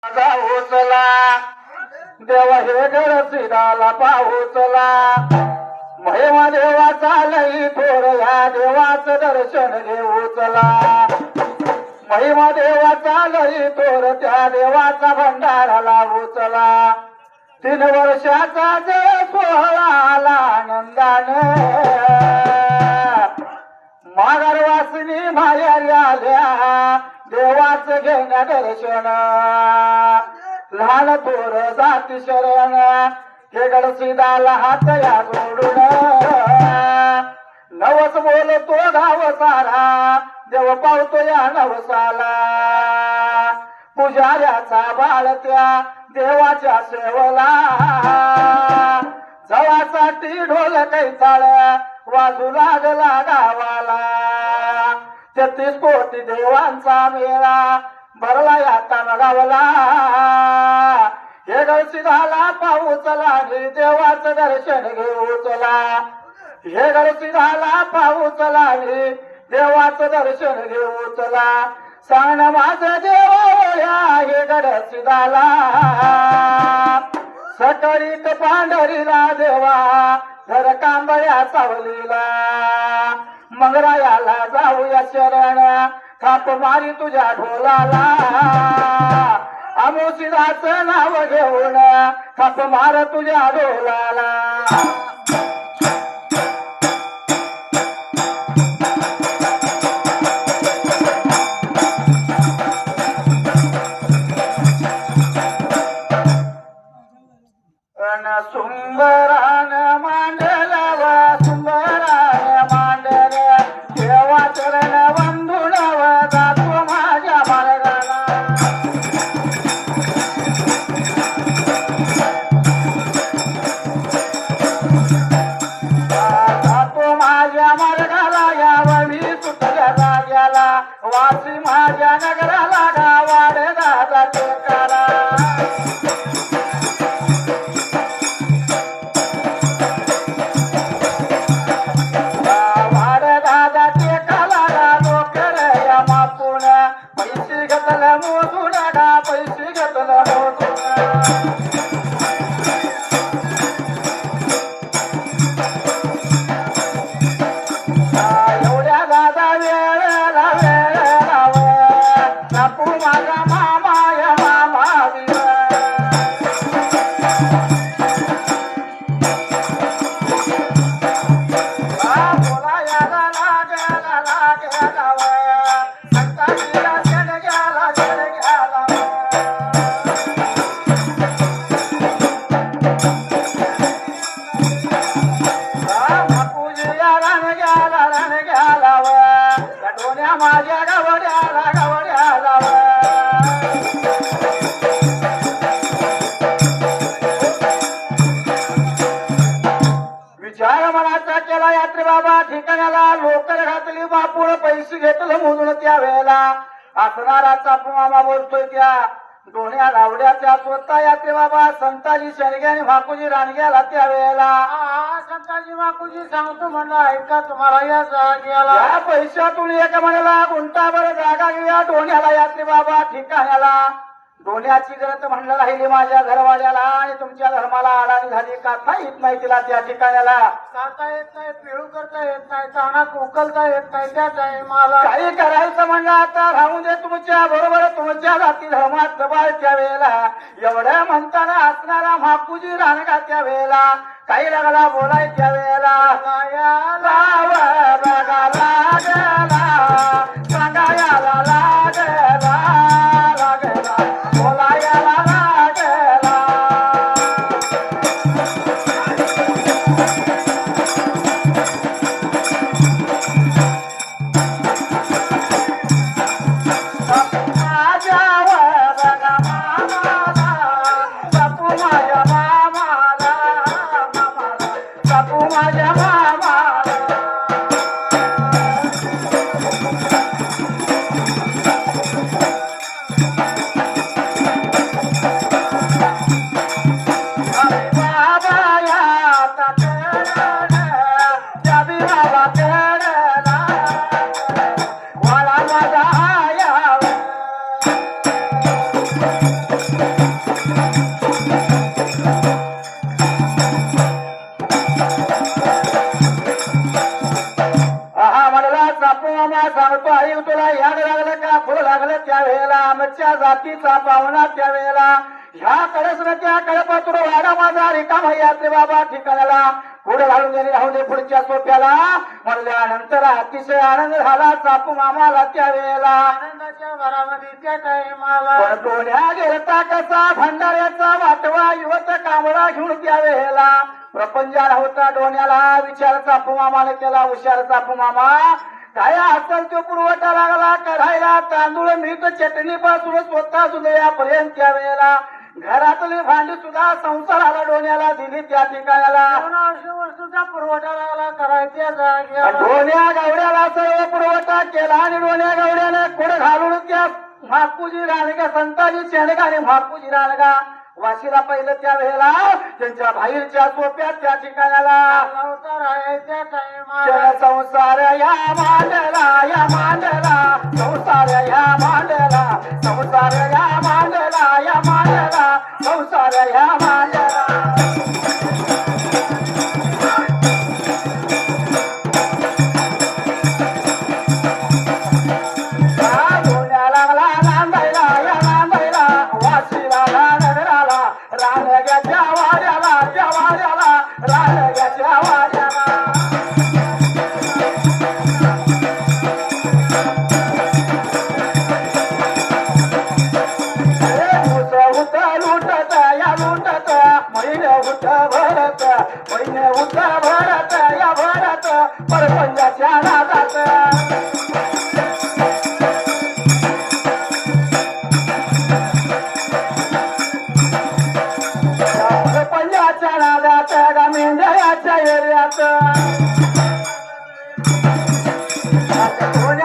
उचला देवा हे घर सीताला पाहुचला महिमा देवाचा लई थोर ह्या देवाचं दर्शन घेऊ चला महिमा देवाचा लई थोर त्या देवाचा भंडाराला उचला 3 वर्षाचा जय सोहळा आला आनंदाने माघारवासिनी माहेरी आल्या देवाचं घेण्या दर्शन लहान थोर जाती शरण हे गडसीदाला हात या जोडून नवस बोलतो गाव सारा देव पावतो या नवसाला पुजाऱ्याचा बाळ त्या देवाच्या सेवला जवासाठी ढोल कैताळ वाजू लागला गावाला 33 कोटी देवांचा मेळा भरला या तामगावला हे गडसिंहाला पाहुचला देवाचं दर्शन घेऊ चला हे गडसिंहाला पाहुचला देवाचं दर्शन घेऊ चला सांग माझं देवा हे गडसिंहाला सकळीत पांढरीला देवा धर कांबळ्या सावलीला मंगरायाला जाऊया शरण थाप मारी तुझ्या ढोलाला अमोसिदाचं नाव घेऊन थाप मार तुझ्या ढोलाला सुंदरान मांडला सुंदरान मांडल देवा चरण वंदुन जातो माझ्या मार्गाला जातो माझ्या मार्गाला यावं सुटल्या जाग्याला वासी माझ्या नगराला गावाड दादा टेकाला पैसे घेतला एवढ्या दादा वेळेला नापू माझा मामा या मामा बोला याला लागेला संताजीला जण गेला माझ्या गावड्याला गावड्याला विचार मनाचा केला यात्रे बाबा ठिकाणाला लोकर घातली बापूळ पैसे घेतलं म्हणून त्या वेळेला असणाराचा मामा बोलतोय त्या दोन्या गावड्याच्या स्वतः यात्रे बाबा संताजी शणगे आणि माकुजी रानग्याला त्या वेळेला संताजी माकुजी सांगतो म्हणला ऐका तुम्हाला या जाग्याला या पैशातून एका म्हणाला गुंटाभर जागा घेऊया दोन्याला यात्रे बाबा ठिकाण्याला दोन्याची गरज म्हणलं राहिली माझ्या घरवाड्याला आणि तुमच्या धर्माला अडाणी झाली कथा येत नाही तिला त्या ठिकाण्याला जाता येत नाही पिळू करता येत नाही चाणक उकलता येत नाही त्या टायमाला काही करायचं म्हणलं आता राहून दे तुमच्या बरोबर तुमच्या जाती धर्मात जबाळ त्या वेळेला एवढ्या म्हणताना असणारा माकुजी रानगा त्या वेळेला काही लागला बोलाय त्या वेळेला सांगायला लागला बोलायला लागला माझ्या मामाला पाहुणा त्यावेळेला ह्या कळस त्या कळपातून वाडा माझा रिकाम यात्रे बाबा ठिकाणाला पुढे घालून गेले राहुले पुढच्या सोप्याला म्हणल्यानंतर अतिशय आनंद झाला चापू मामाला त्यावेळेला आनंदाच्या भरामध्ये त्या टाइमाला पण डोळ्या गेलता कसा भंडाऱ्याचा वाटवा युवत कांबळा घेऊन त्यावेळेला प्रपंचाला होता डोण्याला विचार चापू मामाने केला हुशार चापू मामा काय असेल तो पुरवठा लागला कढायला तांदूळ मीठ चटणी पासून स्वतः सुद्यापर्यंत त्यावेळेला घरातली भांडी सुद्धा संसाराला डोण्याला दिली त्या ठिकाणाला वस्तूचा पुरवठा लागला करायच्या जागेवर डोण्या गावड्याला सर्व पुरवठा केला आणि डोण्या गावड्याने पुढे घालून त्या म्हाकुजी रानगा संताजी शेणगा आणि म्हाकुजी रानगा वाशीला पहिलं त्या वेळेला त्यांच्या बाहेरच्या सोप्यात त्या ठिकाणाला राहायच्या टाइमाला संसार या मांडला संसार या मांडला संसार या मांडला संसार या मांडला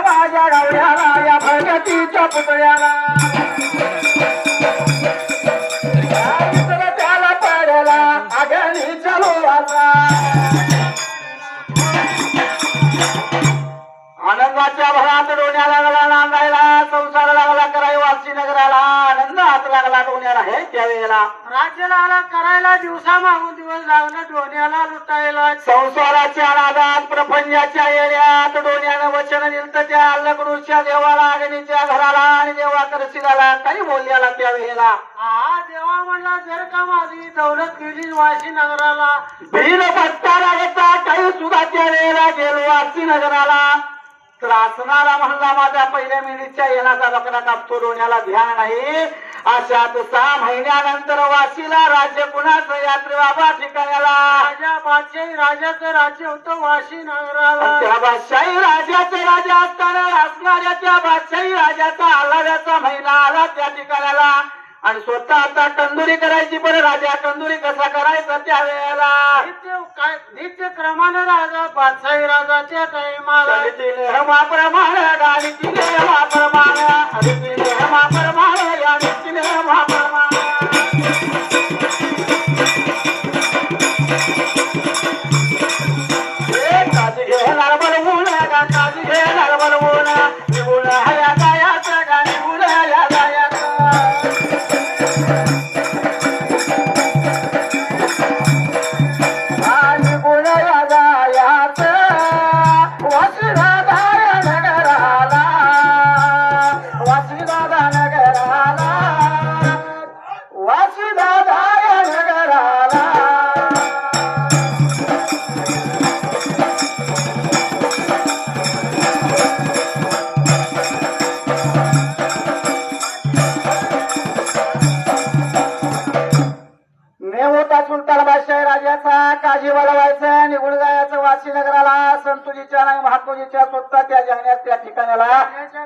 माझ्या गावड्याला या भगतीच्या पुतळ्याला त्याला पडला आगणी चलवाचा आनंदाच्या भरात डोण्या लागला नांदायला संसार लागला कराय वासी नगराला आनंद हात लागला डोण्याला हे त्यावेळेला राज्याला करायला दिवसा मागून दिवस लागलं डोण्याला लुटायला संसाराच्या नादात प्रपंचाच्या येण्यात डोण्यानं वचन दिलं त्या लग्नूच्या देवाला अग्नीच्या घराला आणि देवा करशिलाला काही बोलल्याला त्यावेळेला हा देवा म्हणला जर का माझी दौलत गेली वाशी नगराला भील पत्ता लागता काही सुद्धा त्यावेळेला गेलो वाशी नगराला तर असणारा म्हणला माझ्या पहिल्या मिनिटच्या येण्याचा बकरा कापतो डोण्याला ध्यान नाही अशात 6 महिन्यानंतर वाशीला राज्य कुणाचं यात्रे बाबा ठिकाणाला राजा बादशाही राजाचं राज्य होतं वाशी नगराला त्या बादशाही राजाचे राजा असताना असणाऱ्या त्या बादशाही राजाचा आलाव्याचा महिना आला त्या ठिकाणाला आणि स्वतः आता तंदुरी करायची पण राजा तंदुरी कसा करायचा त्यावेळेला नित्य क्रमाने राजा बादशाही राजा त्या टाइमाला नियमाप्रमाणे गाडीची नियमाप्रमाणे नियमाप्रमाणे गाडीची नियमाप्रमाणे काजी घेणार बनवून काजी घेणार बनवून निघून हया गायाचं गा निघून हया गायाचं सुलतान बादशाही राजाचा काजी वळवायचं निघून जायचं वाशी नगराला संतुजीच्या नाही महात्मजीच्या स्वतः त्या जाण्यात त्या ठिकाणाला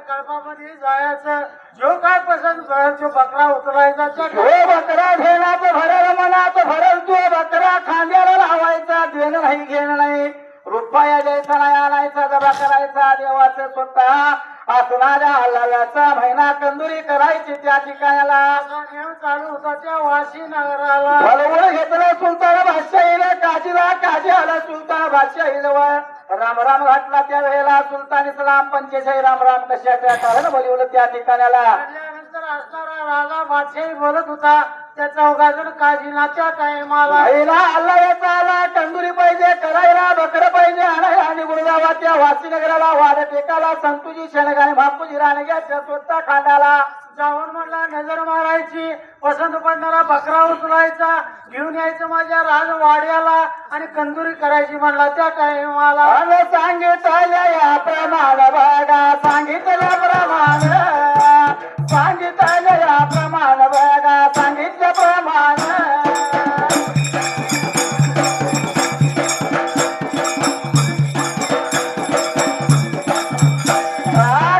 कल्पामध्ये जायचं जो काय पसंत भरेल तो बकरा उतरायचा जो बकरा घेणार तो भरेल मनात भरेल तो बकरा खांद्याला लावायचा देणं नाही घेणं नाही रुपया द्यायचा नाही आणायचा जबा करायचा देवाचं स्वतः असणाऱ्या हल्ल्याचा महिना कंदुरी करायची त्या ठिकाणाला नेम चालू होता त्या वाशी नगराला बलवून घेतलं सुलतान बादशाहीला काजीला काजी आला सुलतान बादशाही जवळ राम राम घातला त्या वेळेला सुलतान इस्लाम पंचेशाही राम राम कशाच्या कारण बोलवलं त्या ठिकाणाला नंतर असणारा राजा बादशाही बोलत होता त्या चौघाजण काजीला त्या टाइमाला अल्ला याचा आला तंदुरी पाहिजे करायला बकरं पाहिजे आणायला आणि गुरुगावा त्या वासी नगराला वाड टेकाला संतुजी शेणगाने बापूजी रानग्याच्या स्वतः खांडाला जाऊन म्हणला नजर मारायची, पसंत पडणारा बकरा उचलायचा, घेऊन यायचं माझ्या राजवाड्याला आणि कंदुरी करायची म्हणला त्या टाइमाला. आणि सांगितल्या प्रमाण बघा, सांगितल्याप्रमाणे, सांगितल्याप्रमाण बघा, सांगितल्याप्रमाणे.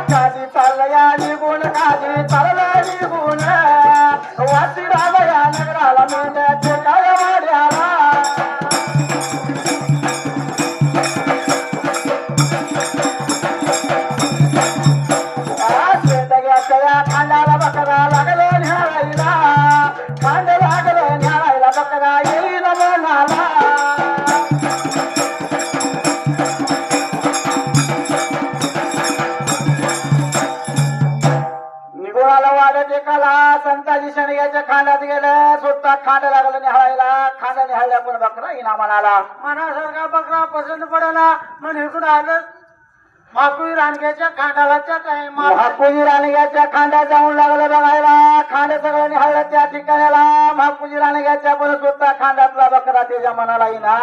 काजी चालया निघून, काजी चालला निघून, वासी रावया नगराला मेंढ्या टेकाया वाड्याला. शेंडग्याच्या खांडाला बकरा लागलं न्यायला, खांड लागलं न्यायला, बकरा येईल मनाला. निगोळाला वाढत एकाला संताजी शेंडग्याच्या खांडात गेलं, सुट्टा खांड लागलं निहाळायला, खांड निहाळल्या पण बकरा इना म्हणाला. मनासारखा बकरा पसंत पडला म्हणून इकडून आलं माकुळी रानग्याच्या खांडाला त्या टाइमाला. महापुजी राणग्याच्या खांड्यात जाऊन लागलं बघायला, खांड सगळं निहाळलं त्या ठिकाणाला. महापुजी राणग्याच्या पण सुद्धा खांडातला बकरा त्याच्या मनाला इना.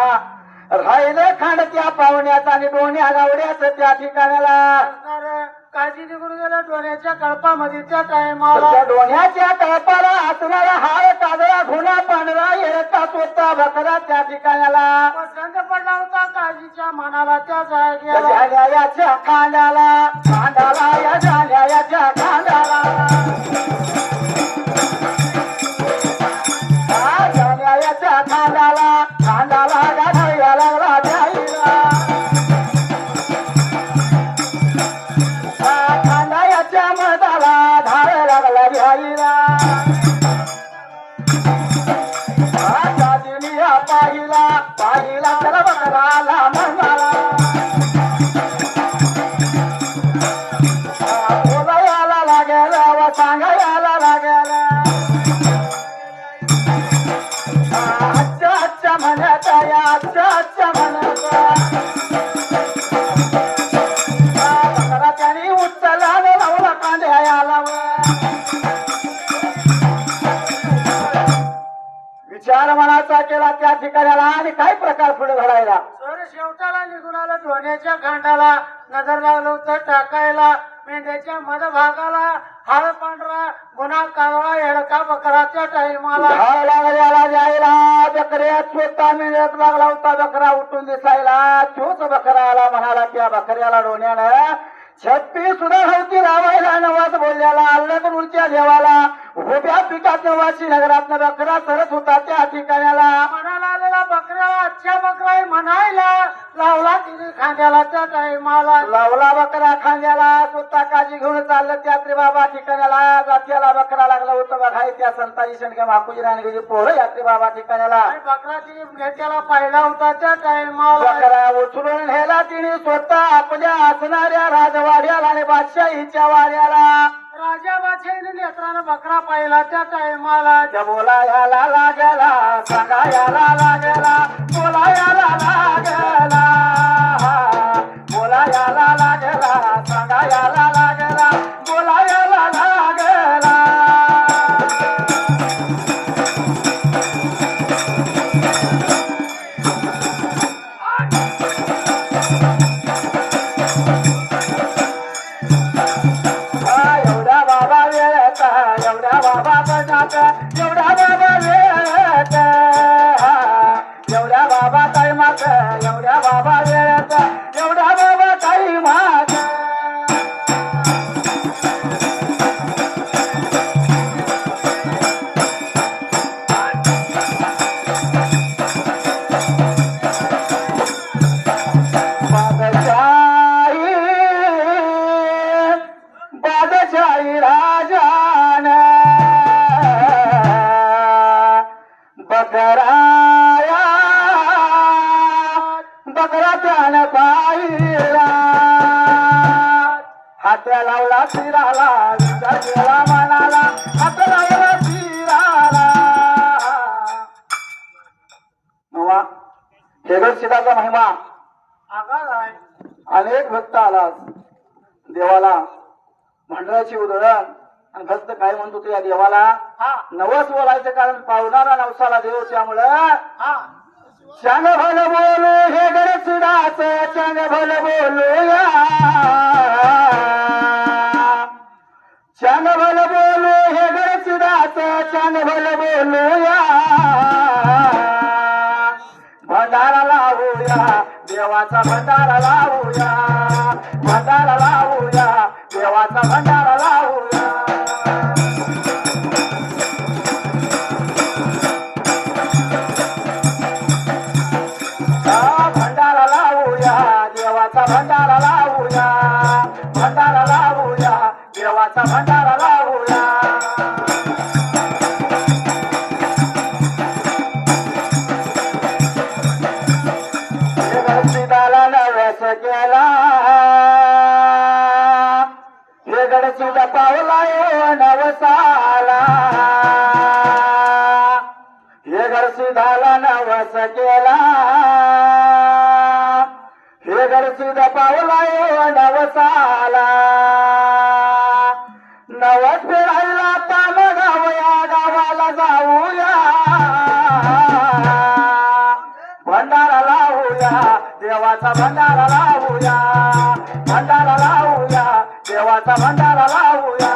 राहिलं खांड त्या पाहुण्याचा आणि डोण्या गावड्याचं त्या ठिकाणाला. असणार काळजी निघून गेलं डोण्याच्या कळपामध्ये त्या टाइमाला. त्या डोण्याच्या कळपाला असणारा हार काजळा घुणा पांढरा येडका स्वतः बकरा त्या ठिकाणाला. पसंत पडला होता काळजीच्या मनाला त्या त्या जाग्याला. जाण्याच्या खांडाला, खांडाला या जाण्याच्या खांडाला. जाण्याच्या खांडाला, खांडाला गाढायला लागला जाईला. खांडायाच्या मधाला धार लागला घ्यायला. दादिनिया पाहिला, पाहिला तर बकराला म्हणाला. बोलायला लागेल व सांगायला लागेल. अच्छा अच्छा म्हणत या, अच्छा अच्छा म्हणत. बकरा त्याने उचलला लावला कांद्याला. विचार मनाचा केला त्या ठिकाणाला आणि काय प्रकार पुढे घडायला. सर शेवटाला निघून आलं डोण्याच्या खांडाला. नजर लागलं होतं टाकायला मेंढ्याच्या मधभागाला. हाळ पांढरा गुन्हा काळा येडका बकरा त्या टाइमाला. झाड लागल्याला जायला, बकऱ्यात स्वतः मेंढ्यात लागला होता बकरा उठून दिसायला. तोच बकरा आला म्हणाला त्या बकऱ्याला डोण्यानं. छप्पी सुद्धा होती लावायला नवाज बोलल्याला. अल्लगुरच्या देवाला उभ्या पिकात नवाची नगरात बकरा सरत होता त्या ठिकाणाला. मनाला आलेला बकऱ्याला अच्छा बकरा आहे म्हणायला लावला तिने खांद्याला त्या टाइमाला. लावला बकरा खांद्याला, स्वतः काळजी घेऊन चाललं त्या बाबा ठिकाणाला. जात्याला बकरा लागला होता बघाय त्या संताजी शेंडगे माकुजी रानगेची पोरं यात्री बाबा ठिकाणाला. आणि बकरा तिने भेट्याला पाहिला होता त्या टाइमाला. बकरा उचलून नेला तिने स्वतः आपल्या असणाऱ्या राजवाड्याला आणि बादशाहीच्या वाड्याला. राजा बादशाहीने नेत्रानं बकरा पाहिला त्या टाइमाला. त्या बोलायला लागला, सांगायला लागला, बोलायला लागला. बोलायला लागला, सांगायला लागला, बोलायला लागला. एवढ्या बाबा वेळेत, एवढ्या बाबा बजात, एवढ्या बाबा वेळेत, एवढ्या बाबा टाइमात, एवढ्या बाबा वेळेत, एवढ्या बाबा टाइमात. बादशाही राजान बकराया, बकरा त्यानं पाहिला. हात लावला शिराला, विचार केला मनाला, हात लावला शिराला. नवा शेगडशिदाचा महिमा आगाज आहे. अनेक भक्त आला देवाला. भांडराची उधळण आणि भक्त काय म्हणतो तो या देवाला हा नवस बोलायचं कारण पावणारा नवसाला देव त्यामुळं हा चांग भल बोलू हे गडचिडाच चांग भल बोलूया चांग भल बोलू हे गडचिडाच चांग भल बोलूया भंडारा लावूया देवाचा भंडारा लावूया भंडारा लावूया देवाचा भंडारा लावूया भंडारा लावूया देवाचा भंडारा लावूया भंडारा लावूया देवाचा भंडारा लावूया गडचिदाला नवस केला हे गडचिदा पावला नवसाला हे गडचिदाला नवस केला हे गडचिदा पावला नवसाला नवस फेरायला ताम गावया गावाला जाऊया भंडारा लावूया देवाचा भंडारा लावूया भंडारा लावूया देवाचा भंडारा लावूया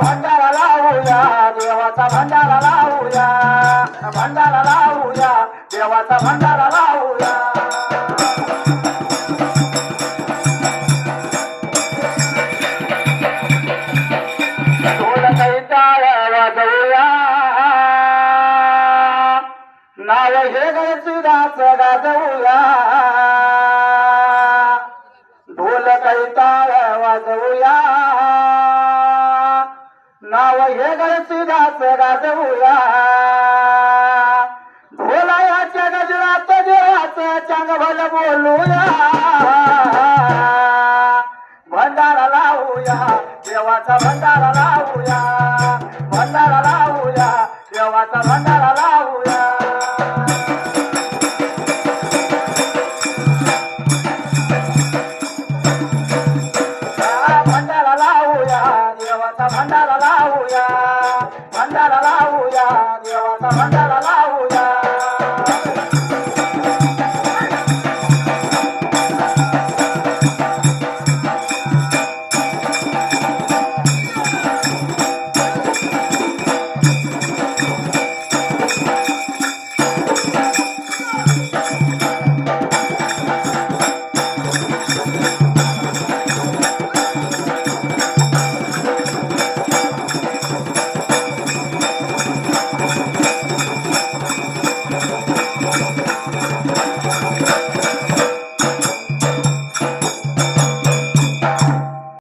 भंडारा लावूया देवाचा भंडारा लावूया भंडारा लावूया देवाचा भंडारा लावूया वाजवूया नाव हे गडचिदाच गाजवूया ढोल कैताळ वाजवूया नाव हे गडचिदाच गाजवूया ढोलायाच्या गजरात देवाचं चांग भल बोलूया भंडारा लावूया देवाचा भंडारा